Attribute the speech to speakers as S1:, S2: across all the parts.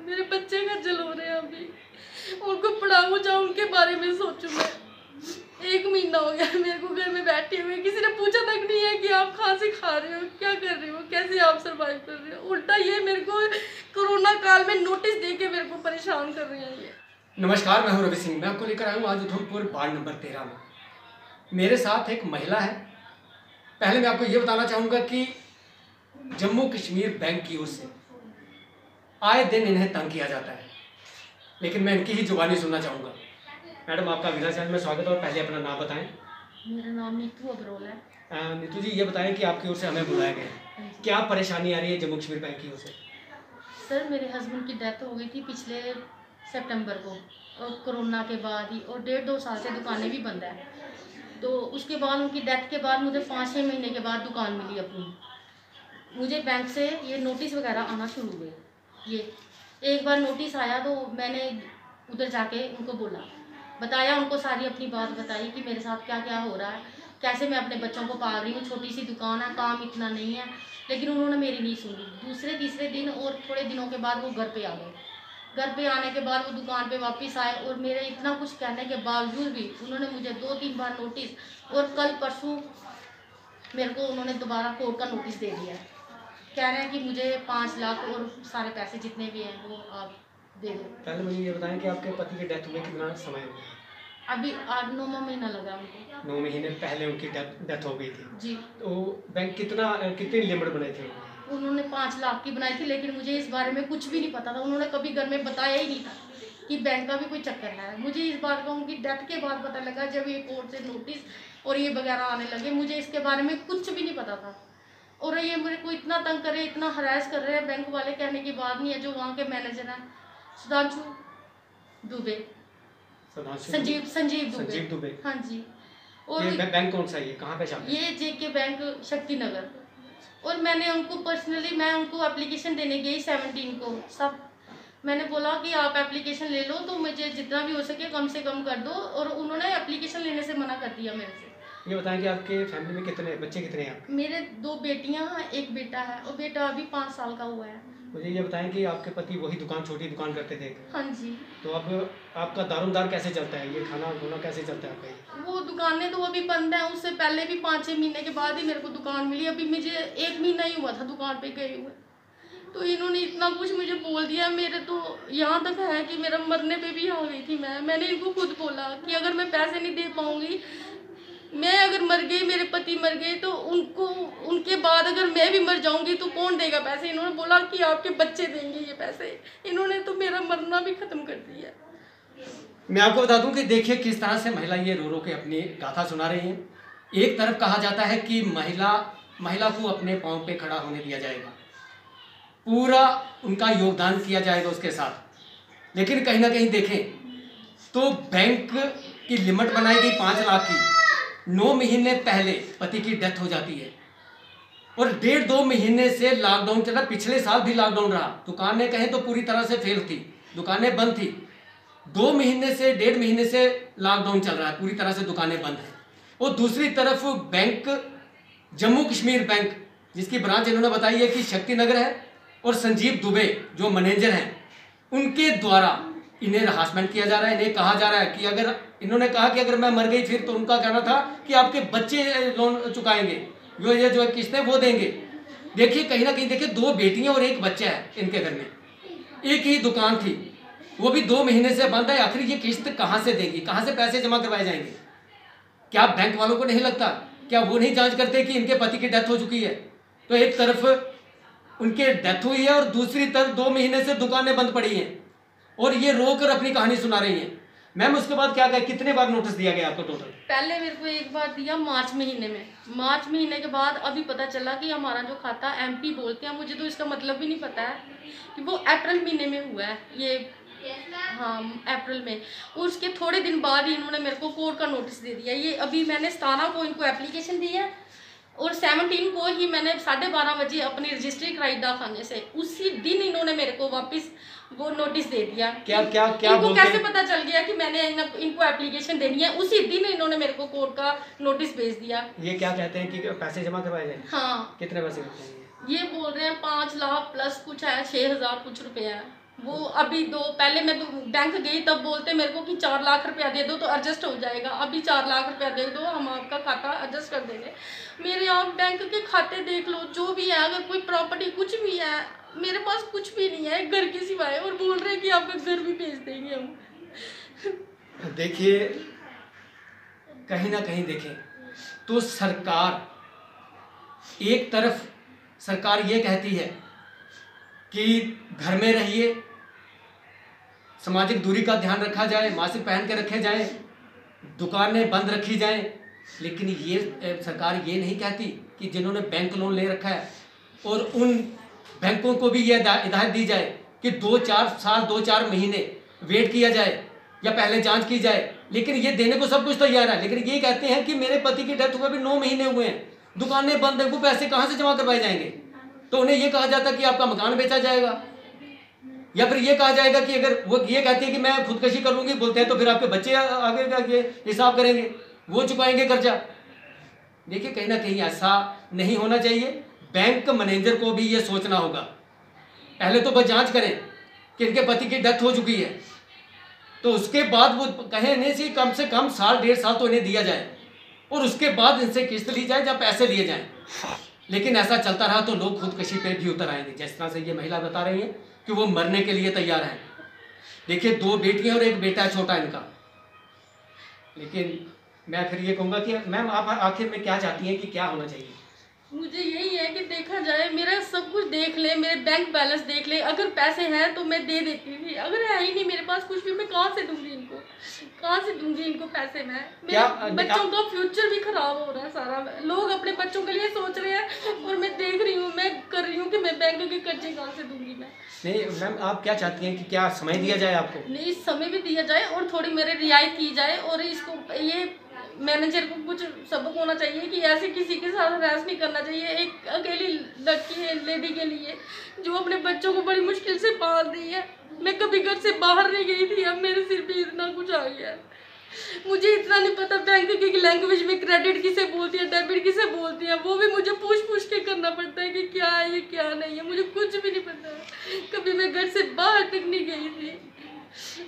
S1: मेरे बच्चे खज्जल हो रहे हैं अभी, उनको पढ़ाऊँ जाऊँ, उनके बारे में सोचूँ मैं। 1 महीना हो गया मेरे को घर में बैठे हुए, किसी ने पूछा तक नहीं है कि आप कहाँ से खा रहे हो, क्या कर रहे हो, कैसे आप सर्वाइव कर रहे हो। उल्टा ये मेरे को कोरोना काल में नोटिस दे के मेरे को परेशान कर रहे हैं ये।
S2: नमस्कार, मैं हूं रवि सिंह। मैं आपको लेकर आया हूं आज उधमपुर वार्ड नंबर 13 में। मेरे साथ एक महिला है। पहले मैं आपको ये बताना चाहूँगा कि जम्मू कश्मीर बैंक की ओर से आए दिन इन्हें तंग किया जाता है, लेकिन मैं इनकी ही जुबानी सुनना चाहूँगा। मैडम, आपका विधा चैनल में स्वागत है और पहले अपना नाम बताएं।
S1: मेरा नाम नीतू अग्रवाल है।
S2: नीतू जी, ये बताएं कि आपकी ओर से हमें बुलाया गया है, क्या परेशानी आ रही है जम्मू कश्मीर बैंक की ओर से?
S1: सर, मेरे हस्बैंड की डेथ हो गई थी पिछले सितंबर को, और कोरोना के बाद ही, और 1.5-2 साल से दुकानें भी बंद है। तो उसके बाद उनकी डेथ के बाद मुझे 5-6 महीने के बाद दुकान मिली अपनी। मुझे बैंक से ये नोटिस वगैरह आना शुरू हुए। ये एक बार नोटिस आया तो मैंने उधर जाके उनको बताया, उनको सारी अपनी बात बताई कि मेरे साथ क्या क्या हो रहा है, कैसे मैं अपने बच्चों को पाल रही हूँ। छोटी सी दुकान है, काम इतना नहीं है, लेकिन उन्होंने मेरी नहीं सुनी। दूसरे तीसरे दिन और थोड़े दिनों के बाद वो घर पे आ गए। घर पे आने के बाद वो दुकान पे वापस आए, और मेरे इतना कुछ कहने के बावजूद भी उन्होंने मुझे 2-3 बार नोटिस, और कल परसों मेरे को उन्होंने दोबारा कोर्ट का नोटिस दे दिया। कह रहे हैं कि मुझे 5 लाख और सारे पैसे जितने भी हैं वो आप दे दो।
S2: पहले मुझे ये बताएं कि आपके पति की डेथ हुए कितना समय हो गया?
S1: अभी 8-9 महीना लगा उनको।
S2: 9 महीने पहले उनकी डेथ हो गई थी
S1: जी।
S2: तो बैंक कितनी लिमिट बनाई थी?
S1: उन्होंने 5 लाख की बनाई थी, लेकिन मुझे इस बारे में कुछ भी नहीं पता था। उन्होंने कभी घर में बताया ही नहीं था कि बैंक का भी कोई चक्कर है। मुझे इस बात का उनकी डेथ के बाद पता लगा, जब ये कोर्ट से नोटिस और ये वगैरह आने लगे। मुझे इसके बारे में कुछ भी नहीं पता था, और ये मेरे को इतना तंग कर रहे, इतना हरास कर रहे हैं बैंक वाले। कहने की बात नहीं है। जो वहाँ के मैनेजर हैं, सुधांशु दुबे, संजीव दुबे। हाँ जी। और
S2: ये बैंक कौन सा है? कहाँ पे शाखा?
S1: ये जेके बैंक शक्ति नगर। और मैंने उनको पर्सनली, मैं उनको एप्लीकेशन देने गई 17 को। सब मैंने बोला कि आप एप्लीकेशन ले लो, तो मुझे जितना भी हो सके कम से कम कर दो, और उन्होंने एप्लीकेशन लेने से मना कर दिया मेरे से।
S2: ये बताएं कि आपके फैमिली में कितने बच्चे कितने हैं?
S1: मेरे 2 बेटियां हैं, 1 बेटा है, और बेटा अभी 5 साल का हुआ है।
S2: मुझे ये बताएं कि आपके पति वही छोटी दुकान करते थे?
S1: हाँ जी।
S2: तो अब आपका दारोमदार कैसे चलता है? ये खाना खुना कैसे चलता है आपका?
S1: वो दुकानें तो अभी बंद है। उससे पहले भी 5-6 महीने के बाद ही मेरे को दुकान मिली। अभी मुझे 1 महीना ही हुआ था दुकान पे गए हुए, तो इन्होंने इतना कुछ मुझे बोल दिया। मेरे तो यहाँ तक है कि मेरा मरने पे भी आ गई थी मैंने इनको खुद बोला कि अगर मैं पैसे नहीं दे पाऊँगी, मैं अगर मर गई, मेरे पति मर गए, तो उनके बाद अगर मैं भी मर जाऊंगी तो कौन देगा पैसे। इन्होंने बोला कि आपके बच्चे देंगे ये पैसे। इन्होंने तो मेरा मरना भी खत्म कर दिया।
S2: मैं आपको बता दूं कि देखिए किस तरह से महिला ये रो रो के अपनी गाथा सुना रही है। एक तरफ कहा जाता है कि महिला को अपने पांव पे खड़ा होने दिया जाएगा, पूरा उनका योगदान किया जाएगा उसके साथ, लेकिन कहीं ना कहीं देखें तो बैंक की लिमिट बनाई गई 5 लाख की। 9 महीने पहले पति की डेथ हो जाती है, और 1.5-2 महीने से लॉकडाउन चला। पिछले साल भी लॉकडाउन रहा। दुकानें कहें तो पूरी तरह से फेल थी, दुकानें बंद थी। 2 महीने से 1.5 महीने से लॉकडाउन चल रहा है, पूरी तरह से दुकानें बंद हैं। और दूसरी तरफ बैंक, जम्मू कश्मीर बैंक, जिसकी ब्रांच इन्होंने बताई है कि शक्ति नगर है, और संजीव दुबे जो मैनेजर हैं, उनके द्वारा इन्हें हरासमेंट किया जा रहा है। इन्हें कहा जा रहा है कि अगर इन्होंने कहा कि अगर मैं मर गई फिर, तो उनका कहना था कि आपके बच्चे लोन चुकाएंगे, जो किस्तें वो देंगे। देखिए कहीं ना कहीं देखिए 2 बेटियां और 1 बच्चा है इनके घर में। एक ही दुकान थी, वो भी 2 महीने से बंद है। आखिर ये किस्त कहाँ से देंगी, कहाँ से पैसे जमा करवाए जाएंगे? क्या बैंक वालों को नहीं लगता? क्या वो नहीं जांच करते कि इनके पति की डेथ हो चुकी है? तो एक तरफ उनकी डेथ हुई है और दूसरी तरफ 2 महीने से दुकानें बंद पड़ी हैं, और ये रोकर अपनी कहानी सुना रही हैं। मैम, उसके बाद क्या कितने बार नोटिस दिया गया आपको टोटल?
S1: पहले मेरे को 1 बार दिया मार्च महीने में। मार्च महीने के बाद अभी पता चला कि हमारा जो खाता MP बोलते हैं, मुझे तो इसका मतलब भी नहीं पता है, कि वो अप्रैल महीने में हुआ है ये। हाँ, अप्रैल में। और उसके थोड़े दिन बाद ही इन्होंने मेरे को कोर्ट का नोटिस दे दिया। ये अभी मैंने 17 को इनको एप्लीकेशन दी है, और 17 को ही मैंने 12:30 बजे अपनी रजिस्ट्री कराई डाकखाने से। उसी दिन इन्होंने मेरे को वापस वो नोटिस दे दिया।
S2: क्या
S1: इनको कैसे पता चल गया कि मैंने इनको एप्लीकेशन देनी है? उसी दिन इन्होंने मेरे को कोर्ट का नोटिस भेज दिया।
S2: ये क्या कहते हैं कि पैसे जमा करवाए जाए?
S1: हाँ।
S2: कितने पैसे कहते हैं?
S1: ये बोल रहे हैं 5 लाख प्लस कुछ है, 6,000 कुछ रुपए है। वो अभी दो पहले मैं बैंक गई तब बोलते मेरे को कि 4 लाख रुपया दे दो तो एडजस्ट हो जाएगा, अभी 4 लाख रुपया दे दो हम आपका खाता एडजस्ट कर देंगे। मेरे आप बैंक के खाते देख लो, जो भी है, अगर कोई प्रॉपर्टी कुछ भी है, मेरे पास कुछ भी नहीं है घर के सिवाय, और बोल रहे हैं कि आपका घर भी भेज देंगे हम।
S2: देखिए कहीं ना कहीं देखें तो सरकार एक तरफ सरकार ये कहती है कि घर में रहिए, सामाजिक दूरी का ध्यान रखा जाए, मास्क पहन के रखे जाएं, दुकानें बंद रखी जाएं, लेकिन ये सरकार ये नहीं कहती कि जिन्होंने बैंक लोन ले रखा है और उन बैंकों को भी ये हिदायत दी जाए कि 2-4 साल 2-4 महीने वेट किया जाए या पहले जांच की जाए। लेकिन ये देने को सब कुछ तैयार है, लेकिन ये कहते हैं कि मेरे पति की डेथ हुए भी 9 महीने हुए हैं, दुकानें बंद हैं, वो पैसे कहाँ से जमा करवाए जाएंगे? तो उन्हें ये कहा जाता कि आपका मकान बेचा जाएगा, या फिर ये कहा जाएगा कि अगर वो ये कहती है कि मैं खुदकशी कर लूंगी बोलते हैं तो फिर आपके बच्चे आगे का ये हिसाब करेंगे, वो चुकाएंगे कर्जा। देखिए कहीं ना कहीं ऐसा नहीं होना चाहिए। बैंक मैनेजर को भी ये सोचना होगा, पहले तो बस जांच करें कि इनके पति की डेथ हो चुकी है, तो उसके बाद वो कहें नहीं सी कम से कम 1.5 साल तो इन्हें दिया जाए और उसके बाद इनसे किस्त ली जाए या पैसे लिए जाएं। लेकिन ऐसा चलता रहा तो लोग खुदकशी पे भी उतर आएंगे, जिस तरह से ये महिला बता रही है कि वो मरने के लिए तैयार हैं। देखिए 2 बेटियां और 1 बेटा है छोटा इनका। लेकिन मैं फिर ये कहूँगा कि मैम आप आखिर में क्या चाहती हैं कि क्या होना चाहिए?
S1: मुझे यही है कि देखा जाए, मेरा सब कुछ देख ले, मेरे बैंक बैलेंस देख ले, अगर पैसे हैं तो मैं दे देती थी, अगर है ही नहीं मेरे पास कुछ भी, मैं कहाँ से दूंगी इनको, कहाँ से दूंगी इनको पैसे? मैं मेरे बच्चों का फ्यूचर भी खराब हो रहा है सारा। लोग अपने बच्चों के लिए सोच रहे हैं और मैं देख रही हूँ, मैं कर रही हूँ कि मैं बैंक के कर्जे कहाँ से दूंगी मैं।
S2: नहीं मैम आप क्या चाहती हैं कि क्या समय दिया जाए आपको?
S1: नहीं, समय भी दिया जाए और थोड़ी मेरे रियायत की जाए, और इसको ये मैनेजर को कुछ सबक होना चाहिए कि ऐसे किसी के साथ हरास नहीं करना चाहिए। एक अकेली लड़की है, लेडी के लिए जो अपने बच्चों को बड़ी मुश्किल से पाल रही है। मैं कभी घर से बाहर नहीं गई थी, अब मेरे सिर पे इतना कुछ आ गया है। मुझे इतना नहीं पता बैंक की लैंग्वेज में क्रेडिट किसे बोलती है, डेबिट किसे बोलती है, वो भी मुझे पूछ के करना पड़ता है कि क्या है ये क्या नहीं है, मुझे कुछ भी नहीं पता। कभी मैं घर से बाहर तक नहीं गई थी,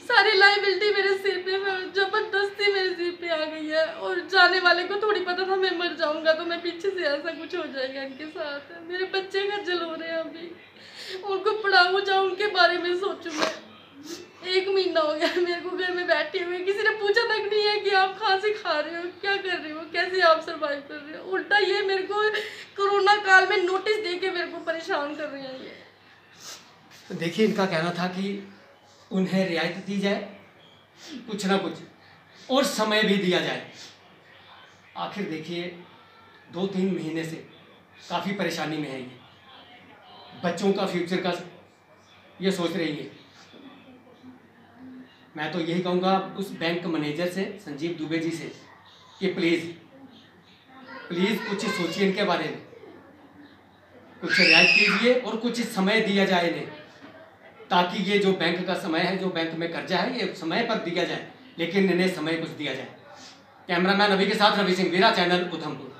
S1: सारी लाइबिलिटी मेरे सिर पे, जबरदस्ती मेरे सिर पे आ गई है। और जाने वाले को थोड़ी पता था मैं मर जाऊंगा तो मैं पीछे से ऐसा कुछ हो जाएगा इनके साथ। मेरे बच्चे खज्जल हो रहे हैं अभी, उनको पढ़ाऊँ जाऊँ, उनके बारे में सोचूं मैं। 1 महीना हो गया मेरे को घर में बैठे हुए, किसी ने पूछा तक नहीं है कि आप कहाँ से खा रहे हो, क्या कर रहे हो, कैसे आप सर्वाइव कर रहे हो। उल्टा ये मेरे को कोरोना काल में नोटिस दे के मेरे को परेशान कर रहे हैं ये।
S2: देखिए इनका कहना था कि उन्हें रियायत दी जाए कुछ ना कुछ, और समय भी दिया जाए। आखिर देखिए 2-3 महीने से काफ़ी परेशानी में है ये, बच्चों का फ्यूचर का ये सोच रही है। मैं तो यही कहूँगा उस बैंक मैनेजर से, संजीव दुबे जी से, कि प्लीज़ कुछ सोचिए इनके बारे में, कुछ रियायत कीजिए और कुछ समय दिया जाए इन्हें, ताकि ये जो बैंक का समय है, जो बैंक में कर्जा है, ये समय पर दिया जाए, लेकिन इन्हें समय कुछ दिया जाए। कैमरामैन अभी के साथ रवि सिंह, वीरा चैनल, उधमपुर।